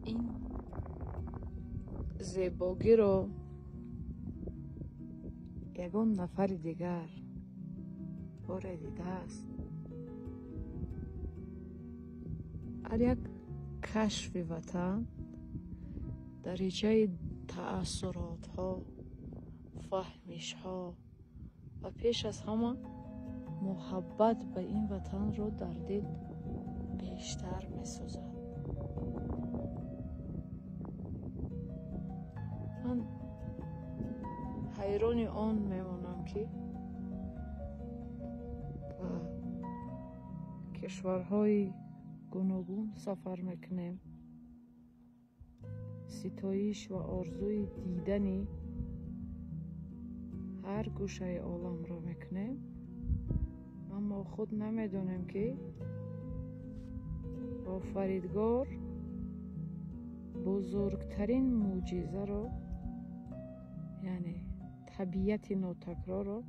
این زیباگی رو یگان نفر دیگر بار دیده است. هر یک کشف وطن دریچه تأثیرات ها، فهمش ها و پیش از همه محبت به این وطن رو در دل بیشتر می سازد. من حیران آن میمانم که کشورهای گوناگون سفر میکنیم، ستایش و آرزوی دیدنی هر گوشه عالم را میکنیم، اما خود نمیدونیم که آفریدگار بزرگترین معجزه را، یعنی طبیعت ناتکرار را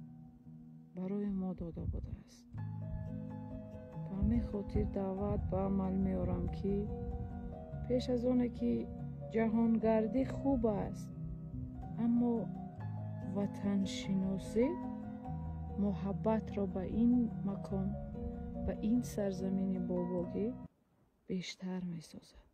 برای ما داده بوده است. به همین خاطر دعوت به عمل میارم که پیش از آنه که جهانگردی خوب است، اما وطن شناسی محبت را به این مکان، به این سرزمین باباگی بیشتر می سازد.